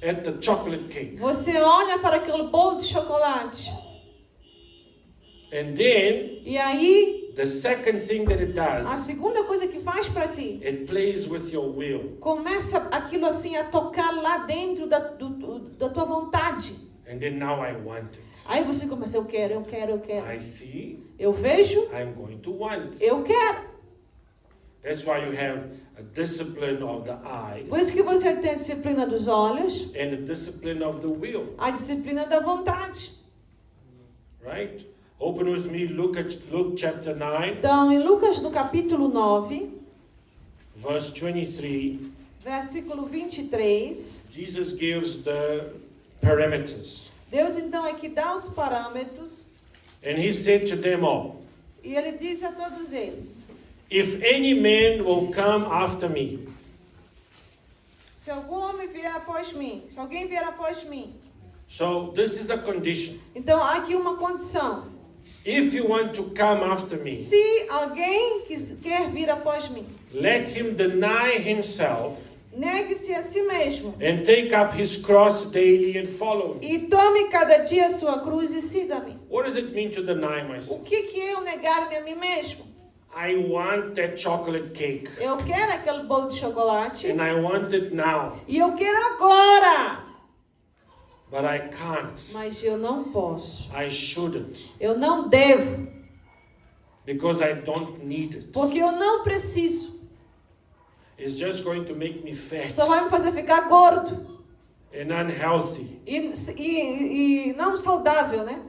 at the chocolate cake. Você olha para aquele bolo de chocolate. And then E aí, the second thing that it a does, segunda coisa que faz para ti, it plays with your will. começa aquilo assim a tocar lá dentro da tua vontade. And then now I want it. Aí você começa, eu quero, eu quero, eu quero. I see. Eu vejo, I'm going to want. eu quero. That's why you have a discipline of the eyes Por isso que você tem a disciplina dos olhos, and a discipline of the will. a disciplina da vontade. Right? Open with me Luke chapter 9, Então, em Lucas, no capítulo 9, verse 23, versículo 23, Jesus gives the parameters. Deus então aqui dá os parâmetros And he said to them all, e ele diz a todos eles: if any man will come after me, se algum homem vier após mim, se alguém vier após mim. so this is a condition. Então, há aqui uma condição. If you want to come after me, Se alguém quer vir após mim, let him deny himself negue-se a si mesmo and take up his cross daily and follow me. e tome cada dia a sua cruz e siga-me. What does it mean to deny O myself? que é eu negar-me a mim mesmo? I want that chocolate cake Eu quero aquele bolo de chocolate and I want it now, e eu quero agora, but I can't. mas eu não posso. I shouldn't Eu não devo, because I don't need it. porque eu não preciso. It's just going to make me fat Só vai me fazer ficar gordo and unhealthy. e não saudável, né?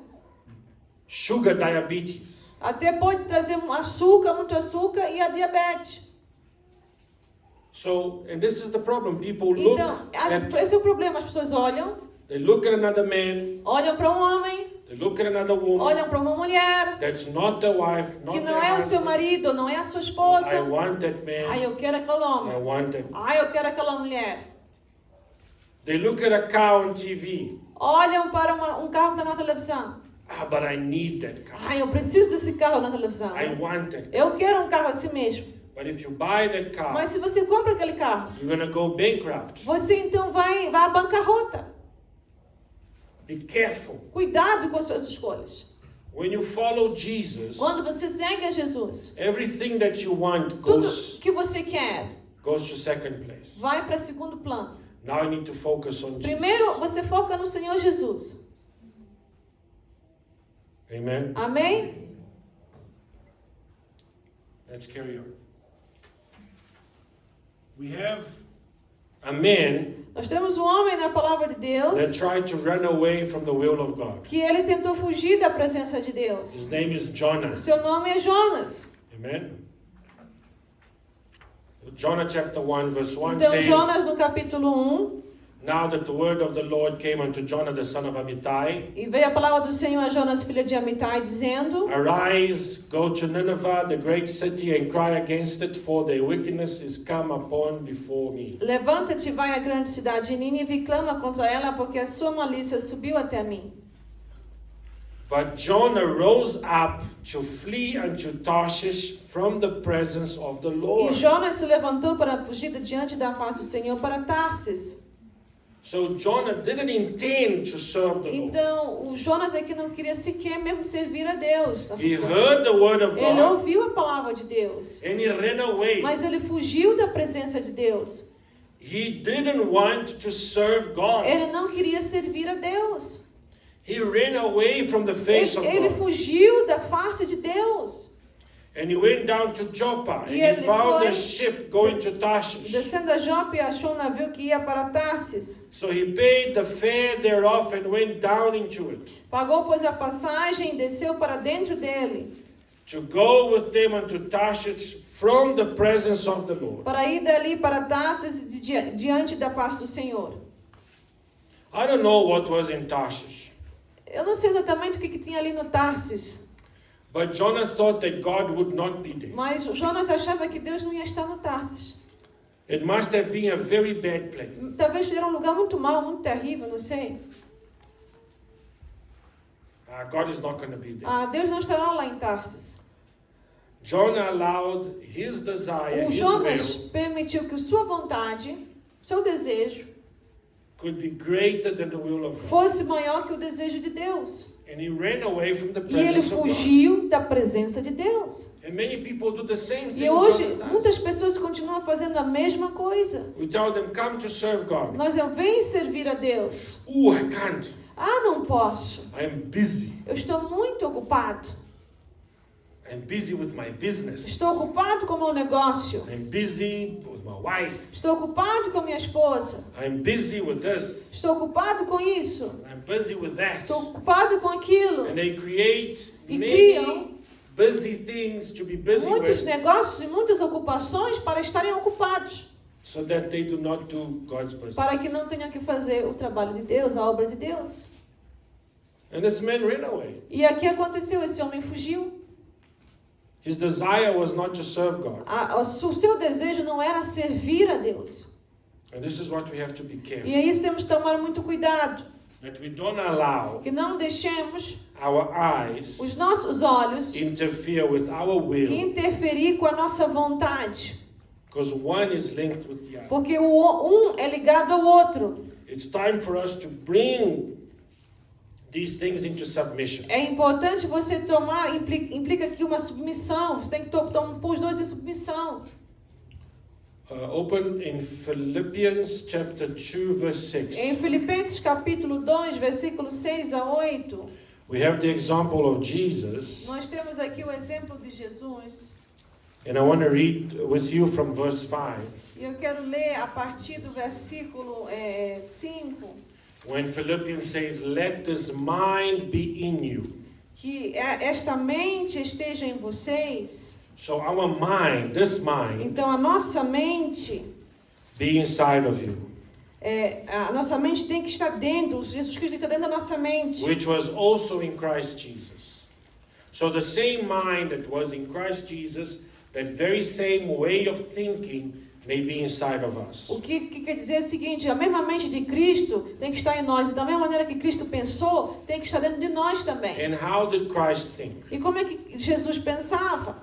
Sugar diabetes. Até pode trazer açúcar, muito açúcar e a diabetes. So, and this is the problem. People look Então, at, esse é o problema. As pessoas olham another man, para um homem, they look at another woman olham para uma mulher that's not the wife, que not não the é o seu husband. marido, não é a sua I esposa. want that Ai, man. eu quero aquele I homem. want that. Ai, eu quero aquela mulher. They look at a car on TV. Olham para um carro que está na televisão. Ah, but I need that car. Ai, eu preciso desse carro na televisão. I want that. Eu quero um carro assim mesmo. But if you buy that car, Mas se você compra aquele carro, you're going to go bankrupt. você então vai à bancarrota. Be careful. Cuidado com as suas escolhas. When you follow Jesus, Quando você segue a Jesus, everything that you want tudo goes que você quer to second place. vai para segundo plano. Now I need to focus on Jesus. Primeiro, você foca no Senhor Jesus. Amen. Amém? Let's carry on. We have a man Nós temos um homem na palavra de Deus that tried to run away from the will of God. que ele tentou fugir da presença de Deus. His name is Jonah. Seu nome é Jonas. Amen. Jonah chapter 1 verse 1 Então says, Jonas no capítulo 1, Now that the word of the Lord came unto Jonah the son of Amittai, e veio a palavra do Senhor a Jonas, filho de Amitai, dizendo: Arise, go to Nineveh, the great city, and cry against it, for their wickedness is come upon before me. Levanta-te e vai à grande cidade de Nínive e clama contra ela, porque a sua malícia subiu até mim. But Jonah rose up to flee unto Tarshish from the presence of the E Lord. Jonas se levantou para fugir de diante da face do Senhor para Tarsis. So Jonah didn't intend to serve the Lord. Então, o Jonas é que não queria sequer mesmo servir a Deus. He heard the word of Ele God ouviu a palavra de Deus, and he ran away. mas ele fugiu da presença de Deus. He didn't want to serve God. Ele não queria servir a Deus. He ran away from the face of Ele God. fugiu da face de Deus. And he went down to Joppa and E he ele found foi- a ship going to Tarshish. Descendo a Jope, achou um navio que ia para Tarsis. So he paid the fare thereof and went down into it Pagou, pois, a passagem e desceu para dentro dele, to go with them unto Tarshish from the presence of the Lord. para ir dali para Tarsis diante da face do Senhor. I don't know what was in Tarshish, Eu não sei exatamente o que tinha ali no Tarsis, but Jonah thought that God would not be there. mas o Jonas achava que Deus não ia estar no Tarsis. It must have been a very bad place. Talvez era um lugar muito mau, muito terrível, não sei. God is not going to be there. Deus não estará lá em Tarsis. Jonah allowed his desire, O his Jonas will, permitiu que sua vontade, seu desejo, could be greater than the will of God. fosse maior que o desejo de Deus. And he ran away from the E ele presence of God. fugiu da presença de Deus. And many people do the same thing E hoje, Jonah does. muitas pessoas continuam fazendo a mesma coisa. We tell them, come to serve God. Nós não vem servir a Deus. I can't. Não posso. I am busy. Eu estou muito ocupado. I'm busy with my business. Estou ocupado com o meu negócio. I'm busy with my wife. Estou ocupado com a minha esposa. I'm busy with this. Estou ocupado com isso. I'm busy with that. Estou ocupado com aquilo. And they create E many criam busy things to be busy muitos with negócios e muitas ocupações para estarem ocupados. so that they do not do God's business. Para que não tenham que fazer o trabalho de Deus, a obra de Deus. And this man ran away. E aqui aconteceu, esse homem fugiu. His desire was not to serve God. O seu desejo não era servir a Deus. And this is what we have to be careful. E é isso que temos que tomar muito cuidado. That we don't allow Que não deixemos our eyes os nossos olhos interfere with our will, interferir com a nossa vontade. because one is linked with the other. Porque um é ligado ao outro. It's time for us to bring these things into submission. É importante você tomar, implica aqui uma submissão. Você tem que pôr os dois em submissão. Open in Philippians chapter 2 verse 6. Em Filipenses capítulo 2, versículos 6 a 8, We have the example of Jesus, nós temos aqui o exemplo de Jesus. and I want to read with you from verse 5. E eu quero ler a partir do versículo 5, When Philippians says, "Let this mind be in you." que esta mente esteja em vocês. So our mind, this mind, Então a nossa mente, be inside of you, a nossa mente tem que estar dentro, Jesus Cristo está dentro da nossa mente. which was also in Christ Jesus. So the same mind that was in Christ Jesus, that very same way of thinking may be inside of us. O que quer dizer é o seguinte, a mesma mente de Cristo tem que estar em nós. Da mesma maneira que Cristo pensou, tem que estar dentro de nós também. And how did Christ think? E como é que Jesus pensava?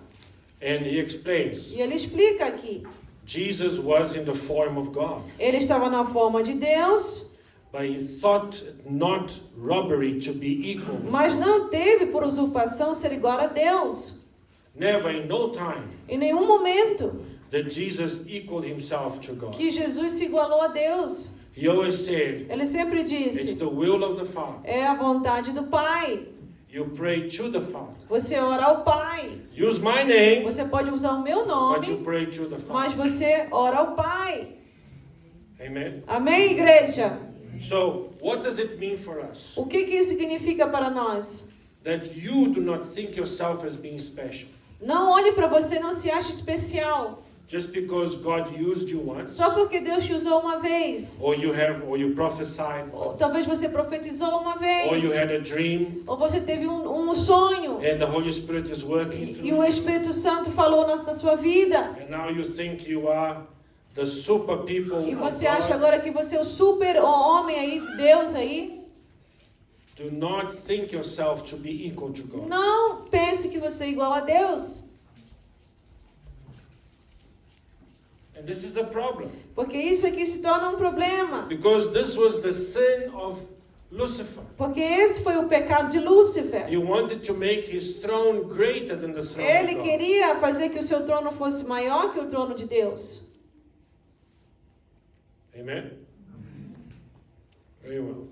And he explains, E ele explica aqui. Jesus was in the form of God, Ele estava na forma de Deus, but he thought not robbery to be equal with mas God. não teve por usurpação ser igual a Deus. Never in no time Em nenhum momento that Jesus equaled himself to God. que Jesus se igualou a Deus. He always said, Ele sempre it's disse, the will of the Father. é a vontade do Pai. You pray to the Father. Você ora ao Pai. Use my name, Você pode usar o meu but you nome, pray to the mas Father. você ora ao Pai. Amen. Amém, igreja? So, what does it mean for us? O que isso significa para nós? That you do not think yourself as being special. Não olhe para você e não se ache especial. Just because God used you once, Só porque Deus te usou uma vez. or you prophesied, Ou talvez você profetizou uma vez. or you had a dream, Ou você teve um sonho. and the Holy Spirit is working E through o you, Espírito Santo falou na sua vida. and now you think you are the super people E of você acha God. agora que você é o super homem aí, Deus aí. Do not think yourself to be equal to God. Não pense que você é igual a Deus. And this is a problem. Porque isso aqui se torna um problema. Because this was the sin of Lucifer. Porque esse foi o pecado de Lúcifer. He wanted to make his throne greater than the throne Ele of God. queria fazer que o seu trono fosse maior que o trono de Deus. Amen? Very well.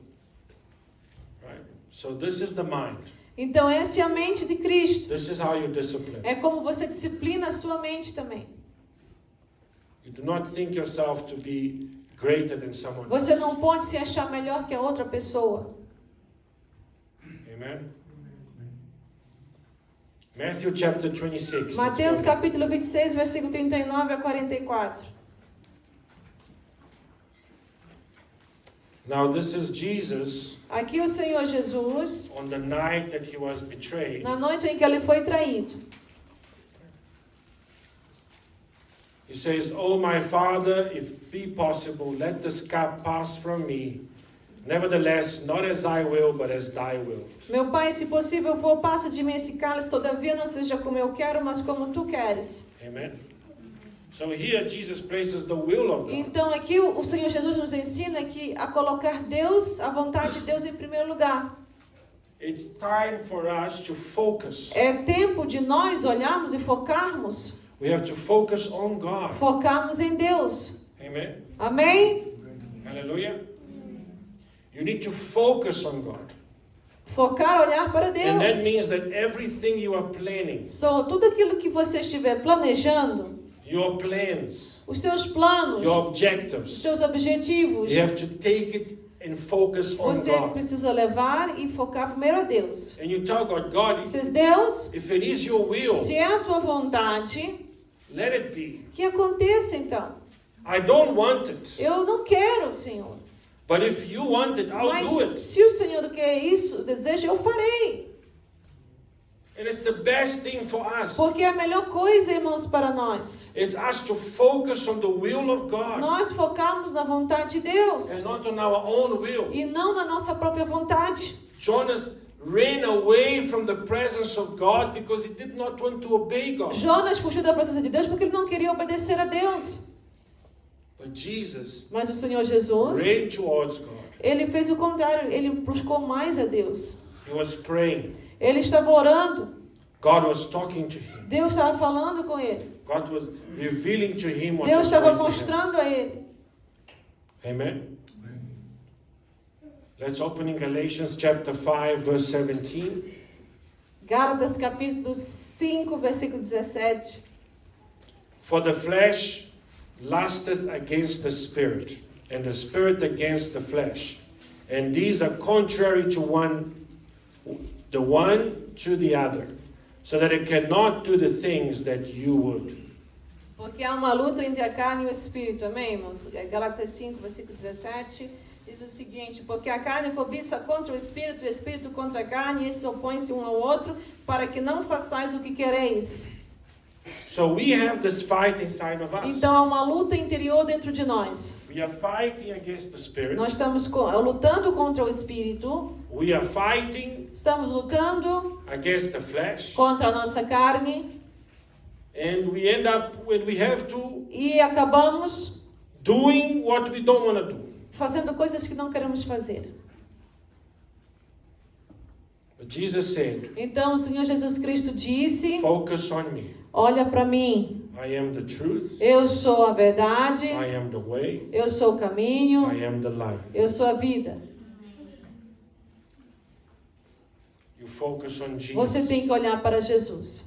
Right. So this is the mind. Então essa é a mente de Cristo. This is how you discipline. É como você disciplina a sua mente também. You do not think yourself to be greater than someone Você else. não pode se achar melhor que a outra pessoa. Amen? Matthew chapter 26. Mateus Let's go. capítulo 26, versículo 39 a 44. Now this is Jesus Aqui o Senhor Jesus, on the night that he was betrayed. na noite em que ele foi traído. He says, "Oh my Father, if be possible, let this cup pass from me. Nevertheless, not as I will, but as thy will." Meu Pai, se possível for, passa de mim esse cálice, todavia não seja como eu quero, mas como tu queres. Amen. So here Jesus places the will of God. Então aqui o Senhor Jesus nos ensina que a colocar Deus, a vontade de Deus em primeiro lugar. It's time for us to focus. É tempo de nós olharmos e focarmos, We have to focus on God. focarmos em Deus. Amen. Amém? Hallelujah. You need to focus on God. Focar, olhar para And that Deus. means that everything you are planning, Só tudo aquilo que você estiver planejando, your plans, os seus planos, your os objectives, seus objetivos, you have to take it and focus on você God. precisa levar e focar primeiro a Deus. And you tell God, God, Diz, Deus, if it is your will, se é a tua vontade, let it be. que aconteça então. I don't want it. Eu não quero, Senhor. But if you want it, I'll do Mas it. se o Senhor quer isso, deseja, eu farei. And it's the best thing for us. Porque é a melhor coisa, irmãos, para nós. It's us to focus on the will of God Nós focarmos na vontade de Deus and not on our own will. e não na nossa própria vontade. Jonas ran away from the presence of God because he did not want to obey God. Jonas fugiu da presença de Deus porque ele não queria obedecer a Deus. But Jesus Mas o Senhor Jesus, ran towards God. ele fez o contrário, ele buscou mais a Deus. He was praying. Ele estava orando, God was talking to him. Deus estava falando com ele. God was revealing to him what Deus was estava going to happen. mostrando a ele. Amen. Let's open in Galatians chapter 5 verse 17. Gálatas capítulo 5, versículo 17. For the flesh lusteth against the spirit, and the spirit against the flesh. And these are contrary to the one to the other, so that it cannot do the things that you would. Porque há uma luta entre a carne e o espírito, amém, irmãos? Gálatas 5, versículo 17, diz o seguinte: porque a carne cobiça contra o espírito contra a carne, e esses opõem-se um ao outro, para que não façais o que quereis. So we have this fight inside of us. Então há uma luta interior dentro de nós. We are fighting against the spirit. Nós estamos lutando contra o espírito, We are fighting estamos lutando against the flesh. contra a nossa carne, And we end up when we have to e acabamos doing what we don't want to do. fazendo coisas que não queremos fazer. But Jesus said, Então o Senhor Jesus Cristo disse: focus on me. olha para mim, I am the truth. eu sou a verdade, I am the way. eu sou o caminho, I am the life. eu sou a vida. You focus on Você Jesus. tem que olhar para Jesus.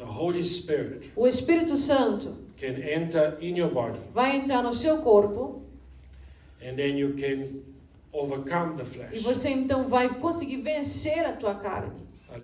the Holy Spirit o Espírito Santo can enter in your body, vai entrar no seu corpo and then you can overcome the e flesh. você então vai conseguir vencer a tua carne.